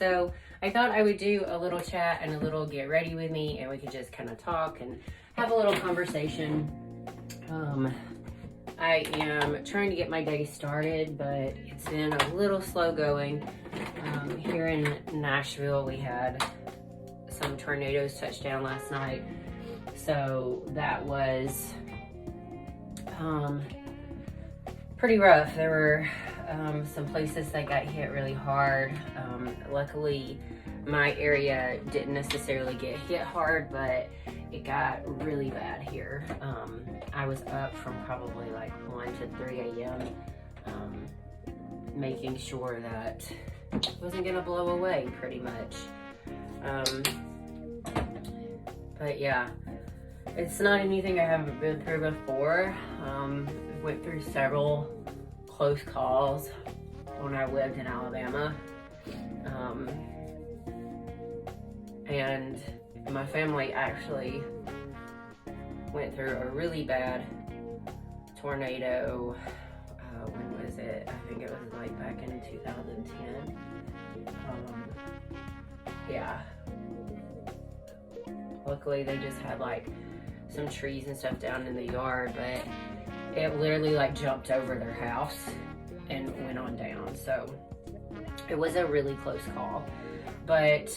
So I thought I would do a little chat and a little get ready with me, and we could just kind of talk and have a little conversation. I am trying to get my day started, but it's been a little slow going. Here in Nashville, we had some tornadoes touch down last night. So that was pretty rough. There were some places that got hit really hard. Luckily, my area didn't necessarily get hit hard, but it got really bad here. I was up from probably like 1 to 3 a.m. Making sure that it wasn't gonna blow away pretty much. But yeah, it's not anything I haven't been through before. Went through several close calls when I lived in Alabama. And my family actually went through a really bad tornado. When was it? I think it was like back in 2010. Yeah. Luckily they just had like some trees and stuff down in the yard, but it literally like jumped over their house and went on down. So it was a really close call. But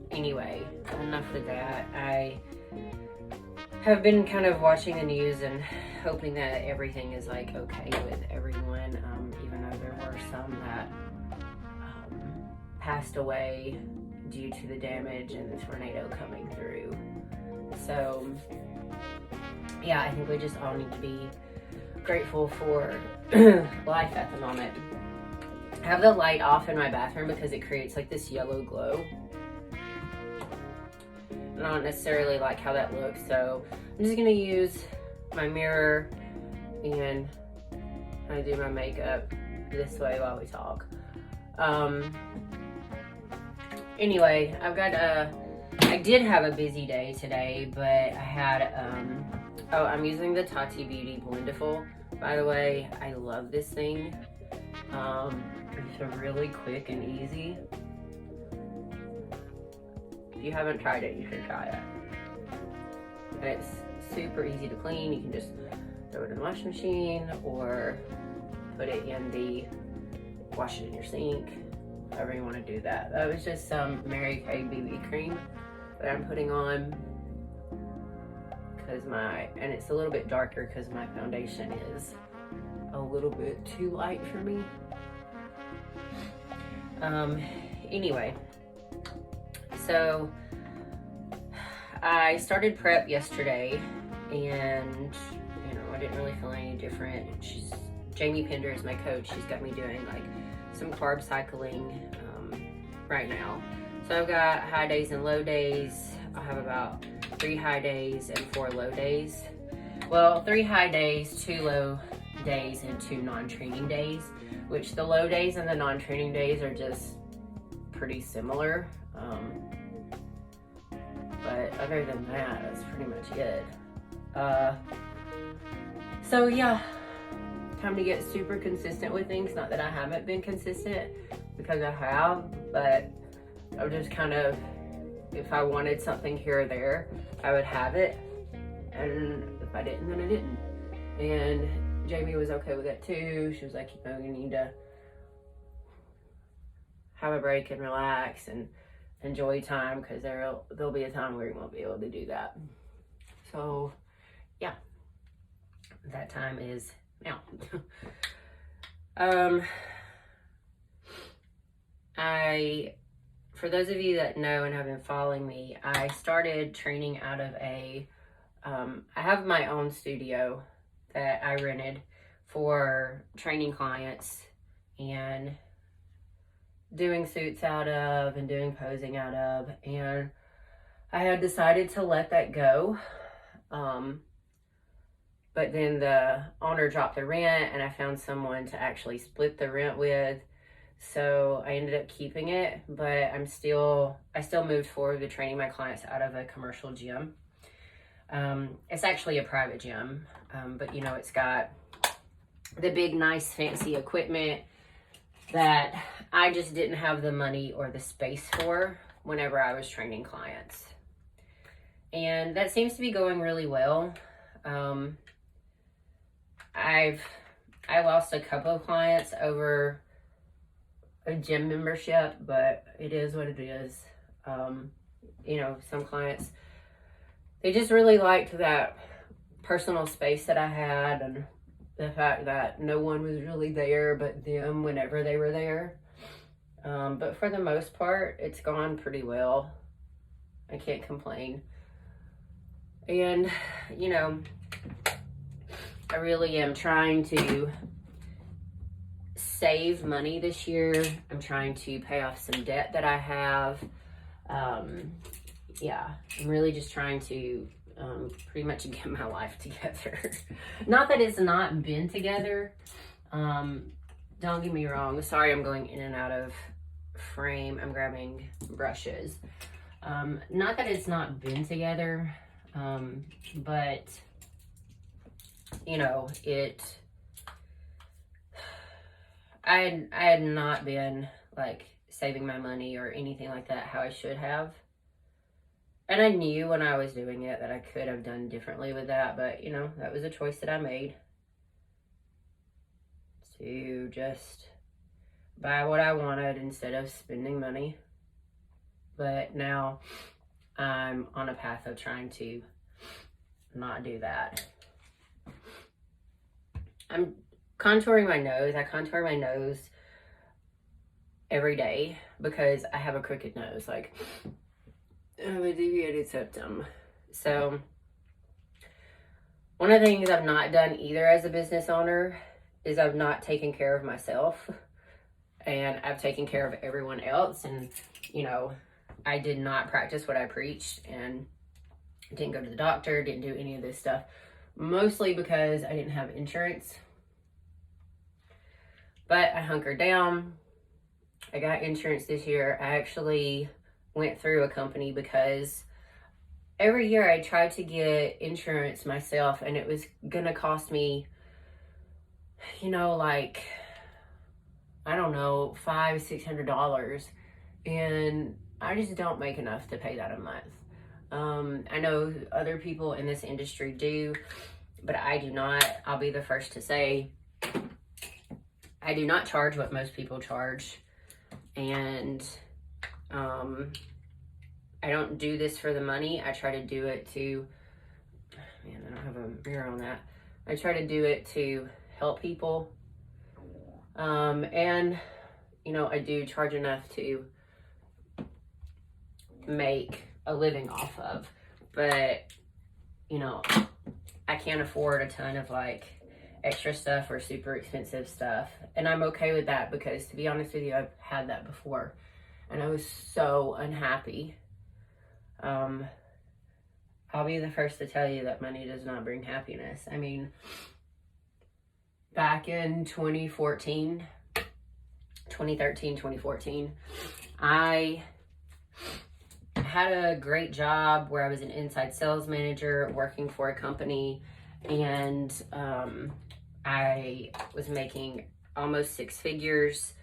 anyway, enough of that. I have been kind of watching the news and hoping that everything is like okay with everyone, even though there were some that passed away due to the damage and the tornado coming through. So yeah, I think we just all need to be grateful for life at the moment. I have the light off in my bathroom because it creates like this yellow glow. I don't necessarily like how that looks, so I'm just gonna use my mirror and I do my makeup this way while we talk. Anyway, I did have a busy day today, but I had, I'm using the Tati Beauty Blendiful. By the way, I love this thing. It's really quick and easy. If you haven't tried it, you should try it. And it's super easy to clean. You can just throw it in the washing machine or put it in wash it in your sink, however you want to do that. That was just some Mary Kay BB cream that I'm putting on because and it's a little bit darker because my foundation is a little bit too light for me. Anyway, so I started prep yesterday and I didn't really feel any different. Jamie Pender is my coach. She's got me doing like some carb cycling right now. So I've got high days and low days. I'll have about 3 high days and 4 low days. Well, 3 high days, 2 low days, and 2 non-training days, which the low days and the non-training days are just pretty similar. But other than that, that's pretty much it. So yeah, time to get super consistent with things. Not that I haven't been consistent, because I have, but I'm just kind of, if I wanted something here or there, I would have it. And if I didn't, then I didn't. And Jamie was okay with that too. She was like, you need to have a break and relax and enjoy time, because there'll be a time where you won't be able to do that. So yeah, that time is now. For those of you that know and have been following me, I started training out of I have my own studio that I rented for training clients and doing suits out of and doing posing out of, and I had decided to let that go. But then the owner dropped the rent and I found someone to actually split the rent with. So I ended up keeping it, but I still moved forward with training my clients out of a commercial gym. It's actually a private gym, but it's got the big, nice, fancy equipment. that I just didn't have the money or the space for whenever I was training clients. And that seems to be going really well. I lost a couple of clients over a gym membership, but it is what it is. You know, some clients, they just really liked that personal space that I had, and the fact that no one was really there but them whenever they were there. But for the most part, it's gone pretty well. I can't complain. And, you know, I really am trying to save money this year. I'm trying to pay off some debt that I have. Yeah, I'm really just trying to pretty much get my life together. Not that it's not been together. Don't get me wrong. Sorry, I'm going in and out of frame. I'm grabbing brushes. Not that it's not been together, but you know, I had not been like saving my money or anything like that how I should have. And I knew when I was doing it that I could have done differently with that, but you know, that was a choice that I made to just buy what I wanted instead of spending money. But now I'm on a path of trying to not do that. I'm contouring my nose. I contour my nose every day because I have a crooked nose. Like, I have a deviated septum. So one of the things I've not done either as a business owner is I've not taken care of myself, and I've taken care of everyone else. And you know, I did not practice what I preached, and didn't go to the doctor, didn't do any of this stuff, mostly because I didn't have insurance. But I hunkered down. I got insurance this year. I actually went through a company because every year I tried to get insurance myself, and it was gonna cost me, you know, like, I don't know, $500-$600, and I just don't make enough to pay that a month. I know other people in this industry do, but I do not. I'll be the first to say I do not charge what most people charge, and I don't do this for the money. I try to do it to, man, I don't have a mirror on that. I try to do it to help people, and you know, I do charge enough to make a living off of, but you know, I can't afford a ton of like extra stuff or super expensive stuff, and I'm okay with that because, to be honest with you, I've had that before and I was so unhappy. I'll be the first to tell you that money does not bring happiness. I mean, back in 2013, 2014, I had a great job where I was an inside sales manager working for a company, and I was making almost 6 figures,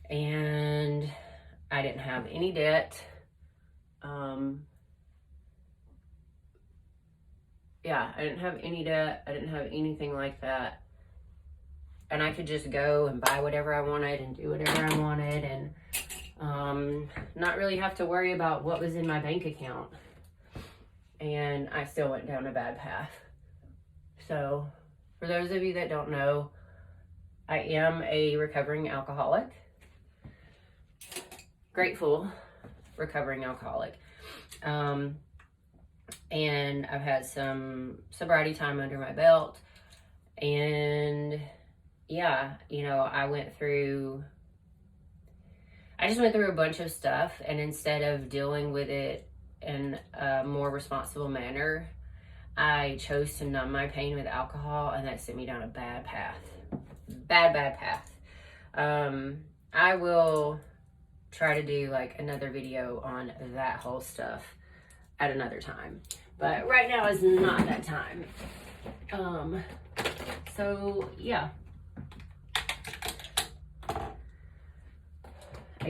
and I didn't have any debt. Yeah, I didn't have any debt. I didn't have anything like that. And I could just go and buy whatever I wanted and do whatever I wanted, and not really have to worry about what was in my bank account. And I still went down a bad path. So for those of you that don't know, I am a recovering alcoholic. Grateful recovering alcoholic. And I've had some sobriety time under my belt. And yeah, you know, I just went through a bunch of stuff, and instead of dealing with it in a more responsible manner, I chose to numb my pain with alcohol, and that sent me down a bad path. Bad path. I will try to do like another video on that whole stuff at another time, but right now is not that time. So yeah,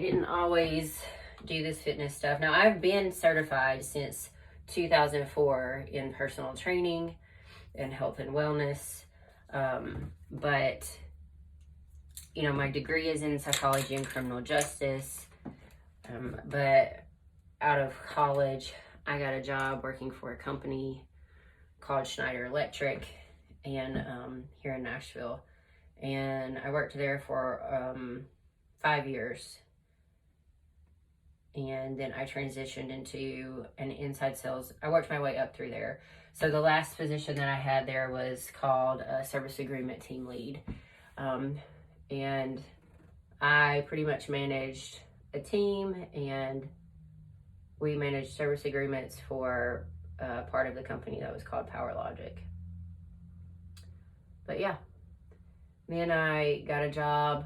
didn't always do this fitness stuff. Now, I've been certified since 2004 in personal training and health and wellness. But, you know, my degree is in psychology and criminal justice. But out of college, I got a job working for a company called Schneider Electric and here in Nashville. And I worked there for 5 years. And then I transitioned into an inside sales. I worked my way up through there. So the last position that I had there was called a service agreement team lead. And I pretty much managed a team, and we managed service agreements for part of the company that was called PowerLogic. But yeah, then I got a job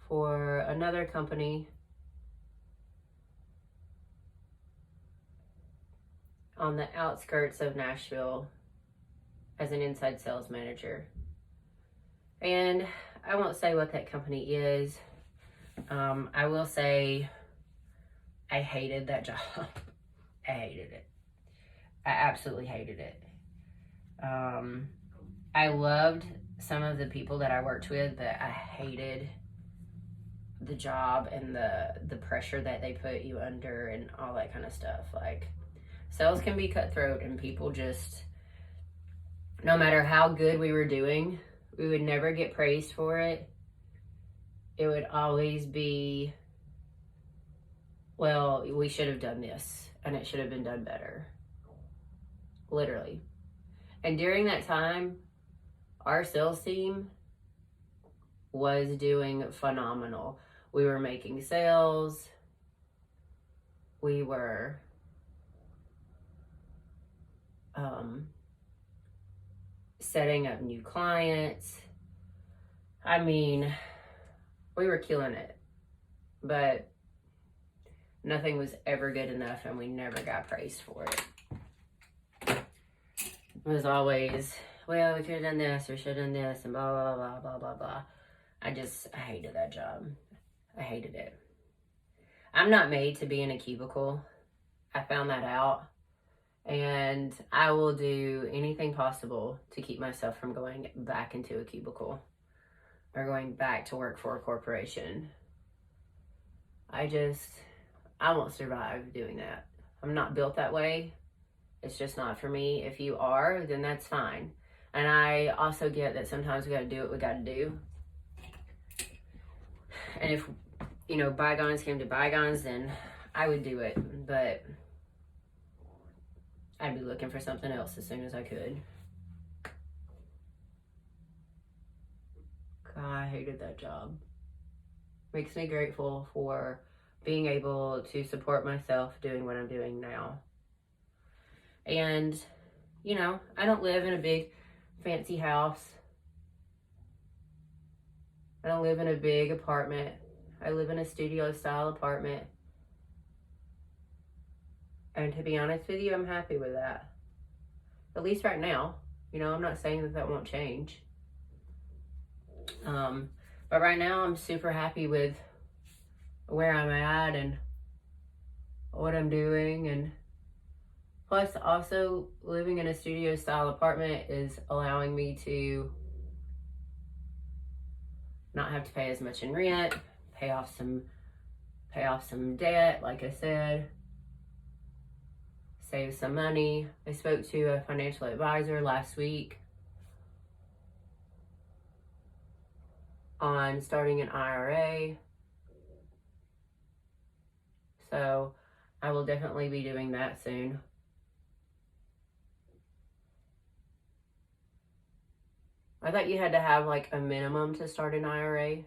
for another company on the outskirts of Nashville as an inside sales manager. And I won't say what that company is. I will say I hated that job. I hated it. I absolutely hated it. I loved some of the people that I worked with, but I hated the job and the pressure that they put you under and all that kind of stuff. Like, sales can be cutthroat, and people just, no matter how good we were doing, we would never get praised for it. It would always be, well, we should have done this and it should have been done better. Literally. And during that time, our sales team was doing phenomenal. We were making sales. We were setting up new clients. I mean, we were killing it, but nothing was ever good enough, and we never got praised for it. It was always, well, we could have done this or should have done this and blah, blah, blah, blah, blah, blah. I hated that job. I hated it. I'm not made to be in a cubicle. I found that out. And I will do anything possible to keep myself from going back into a cubicle or going back to work for a corporation. I won't survive doing that. I'm not built that way. It's just not for me. If you are, then that's fine. And I also get that sometimes we got to do what we got to do. And if, you know, bygones came to bygones, then I would do it. But I'd be looking for something else as soon as I could. God, I hated that job. Makes me grateful for being able to support myself doing what I'm doing now. And, you know, I don't live in a big fancy house. I don't live in a big apartment. I live in a studio style apartment. And to be honest with you, I'm happy with that. At least right now. You know, I'm not saying that that won't change. But right now I'm super happy with where I'm at and what I'm doing. And plus also living in a studio style apartment is allowing me to not have to pay as much in rent, pay off some debt, like I said, save some money. I spoke to a financial advisor last week on starting an IRA. So I will definitely be doing that soon. I thought you had to have like a minimum to start an IRA. It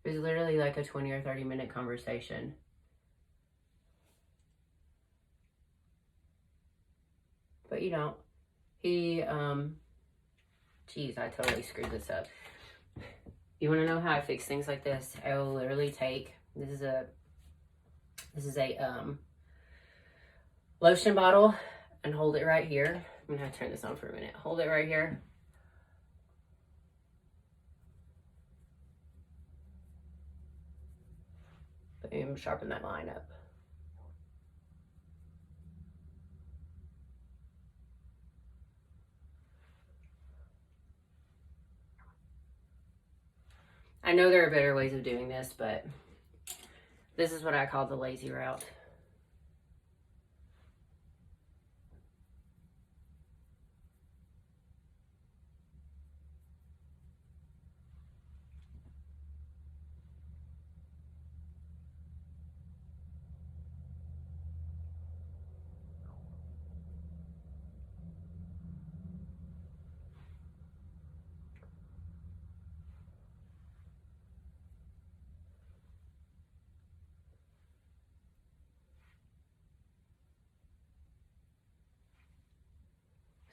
was literally like a 20 or 30 minute conversation. But you don't. Geez, I totally screwed this up. You want to know how I fix things like this? I will literally take, this is a lotion bottle, and hold it right here. I'm gonna turn this on for a minute. Hold it right here. and sharpen that line up. I know there are better ways of doing this, but this is what I call the lazy route.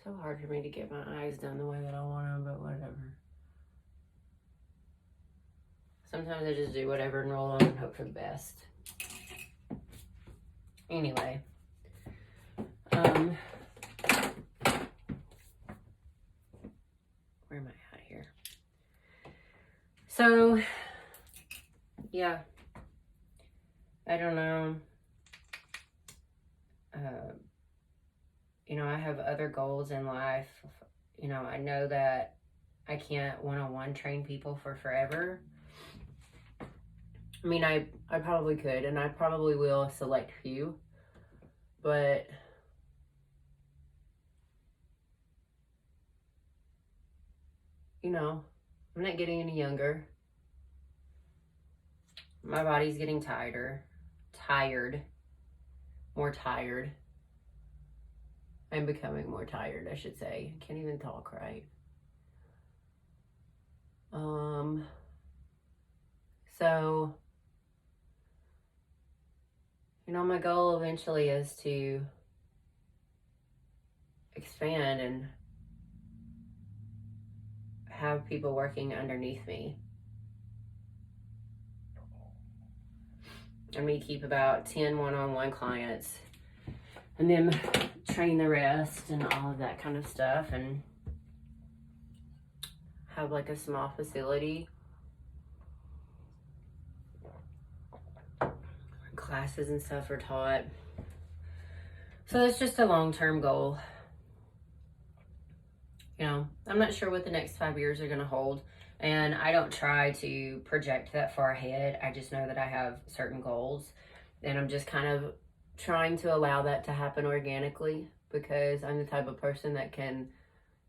So hard for me to get my eyes done the way that I want them, but whatever. Sometimes I just do whatever and roll on and hope for the best. Anyway. Where am I at here? So, yeah. I don't know. You know, I have other goals in life. You know, I know that I can't one-on-one train people for forever. I mean, I probably could, and I probably will select few, but you know, I'm not getting any younger. My body's getting more tired. I'm becoming more tired, I should say. I can't even talk right. So, you know, my goal eventually is to expand and have people working underneath me. And me keep about 10 one-on-one clients and then train the rest and all of that kind of stuff, and have like a small facility. Classes and stuff are taught. So it's just a long-term goal. You know, I'm not sure what the next 5 years are going to hold. And I don't try to project that far ahead. I just know that I have certain goals. And I'm just kind of trying to allow that to happen organically, because I'm the type of person that can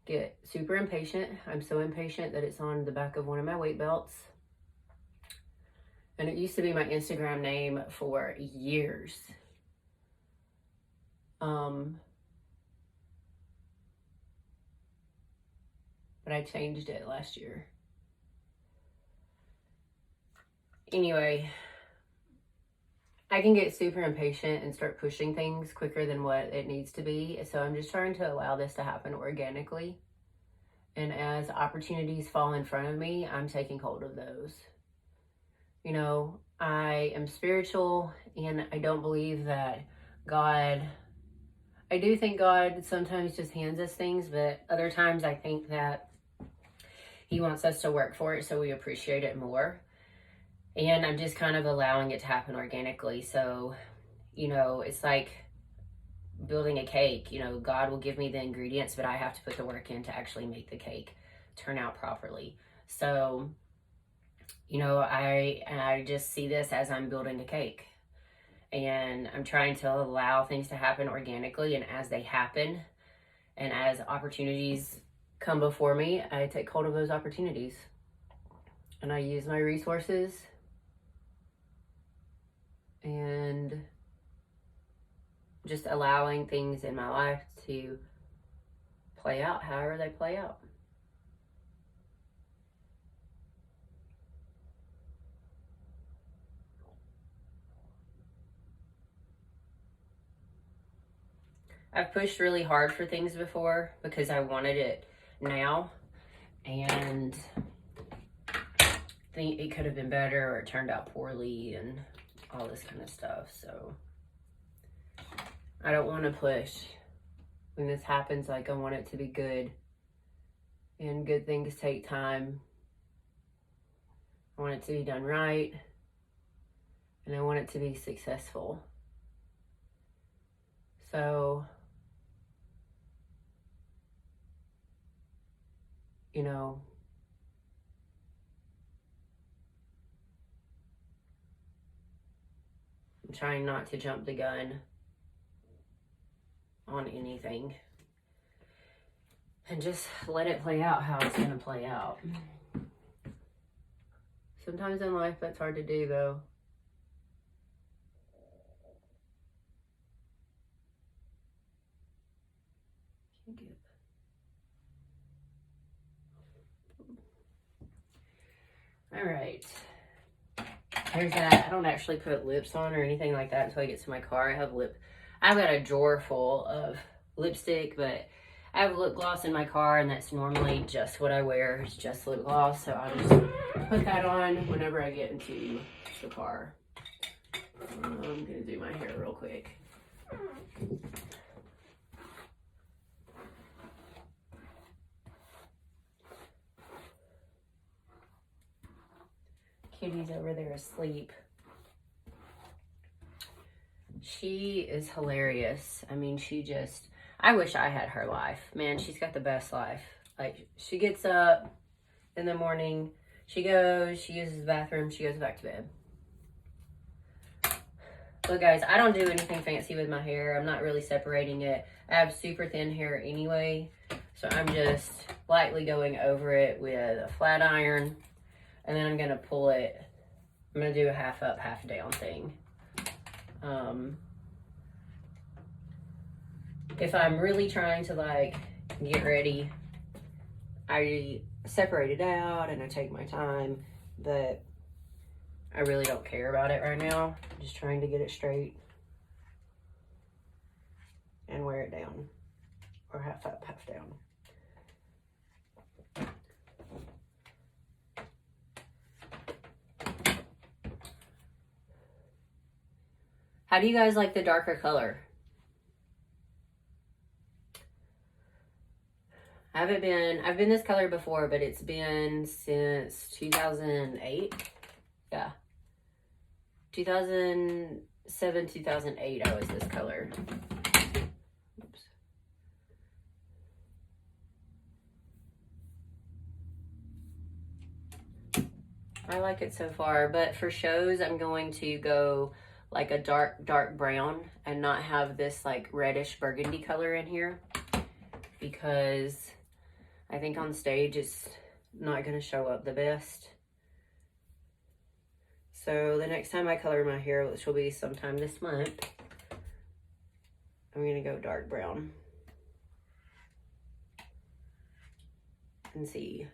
get super impatient. I'm so impatient that it's on the back of one of my weight belts. And it used to be my Instagram name for years. But I changed it last year. Anyway, I can get super impatient and start pushing things quicker than what it needs to be. So I'm just trying to allow this to happen organically. And as opportunities fall in front of me, I'm taking hold of those. You know, I am spiritual, and I don't believe that I do think God sometimes just hands us things, but other times I think that He wants us to work for it so we appreciate it more. And I'm just kind of allowing it to happen organically. So, you know, it's like building a cake. You know, God will give me the ingredients, but I have to put the work in to actually make the cake turn out properly. So, you know, I just see this as I'm building a cake. And I'm trying to allow things to happen organically, and as they happen, and as opportunities come before me, I take hold of those opportunities. And I use my resources and just allowing things in my life to play out however they play out. I've pushed really hard for things before because I wanted it now, and I think it could have been better, or it turned out poorly and all this kind of stuff. So I don't want to push. When this happens, like, I want it to be good, and good things take time. I want it to be done right. and I want it to be successful. So, you know, I'm trying not to jump the gun on anything and just let it play out how it's gonna play out. Sometimes in life that's hard to do, though. Can't get. All right. There's that. I don't actually put lips on or anything like that until I get to my car. I've got a drawer full of lipstick, but I have lip gloss in my car, and that's normally just what I wear. It's just lip gloss, so I'll just put that on whenever I get into the car. I'm gonna do my hair real quick. Kitty's over there asleep. She is hilarious. I mean, I wish I had her life. Man, she's got the best life. Like, she gets up in the morning, she uses the bathroom, she goes back to bed. Look, guys, I don't do anything fancy with my hair. I'm not really separating it. I have super thin hair anyway, so I'm just lightly going over it with a flat iron, and then I'm gonna pull it. I'm gonna do a half up, half down thing. If I'm really trying to like get ready, I separate it out and I take my time, but I really don't care about it right now. I'm just trying to get it straight and wear it down, or half up, half down. How do you guys like the darker color? I've been this color before, but it's been since 2008. Yeah. 2007, 2008, I was this color. Oops. I like it so far, but for shows, I'm going to go like a dark brown and not have this like reddish burgundy color in here, because I think on stage it's not going to show up the best. So the next time I color my hair, which will be sometime this month, I'm going to go dark brown and see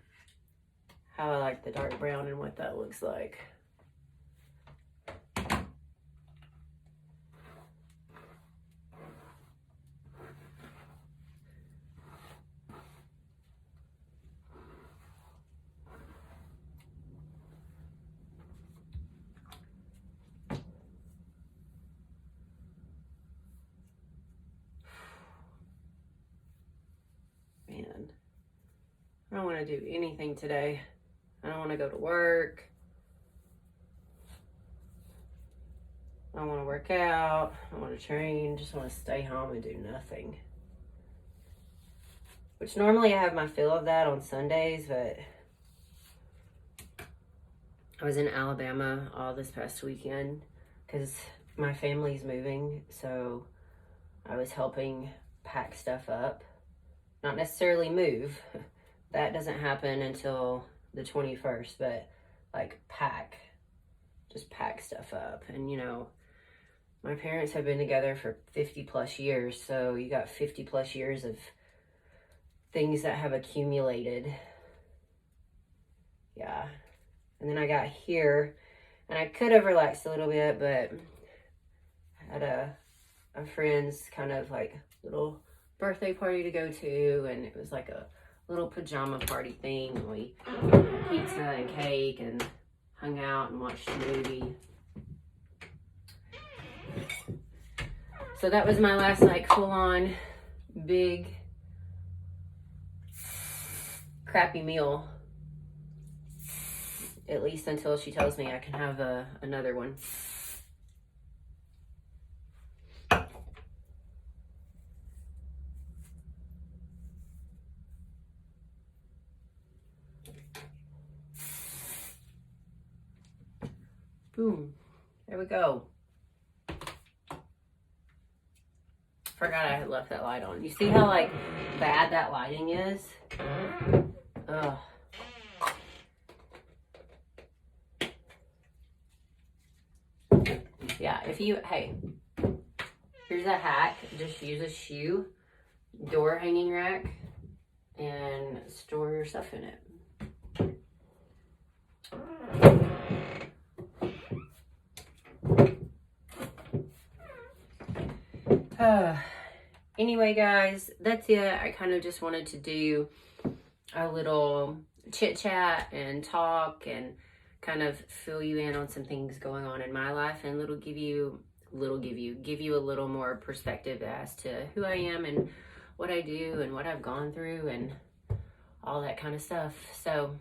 how I like the dark brown and what that looks like. Man, I don't want to do anything today. I don't want to go to work. I don't want to work out. I don't want to train. Just want to stay home and do nothing. Which normally I have my fill of that on Sundays, but I was in Alabama all this past weekend because my family's moving, so I was helping pack stuff up. Not necessarily move. That doesn't happen until the 21st, but like just pack stuff up. And you know, my parents have been together for 50 plus years, so you got 50 plus years of things that have accumulated. Yeah. And then I got here, and I could have relaxed a little bit, but I had a friend's kind of like little birthday party to go to, and it was like a little pajama party thing. And we had pizza and cake and hung out and watched a movie. So that was my last like full-on big crappy meal, at least until she tells me I can have another one. Boom. There we go. Forgot I had left that light on. You see how like bad that lighting is? Ugh. Yeah, if you, hey, here's a hack. Just use a shoe door hanging rack and store your stuff in it. Anyway, guys, that's it. I kind of just wanted to do a little chit chat and talk and kind of fill you in on some things going on in my life, and give you a little more perspective as to who I am and what I do and what I've gone through and all that kind of stuff. So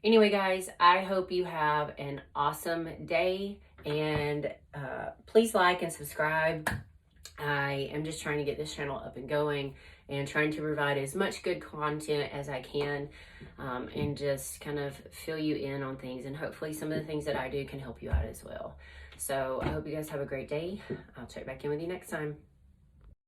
anyway, guys, I hope you have an awesome day, and please like and subscribe. I am just trying to get this channel up and going and trying to provide as much good content as I can, and just kind of fill you in on things, and hopefully some of the things that I do can help you out as well. So I hope you guys have a great day. I'll check back in with you next time.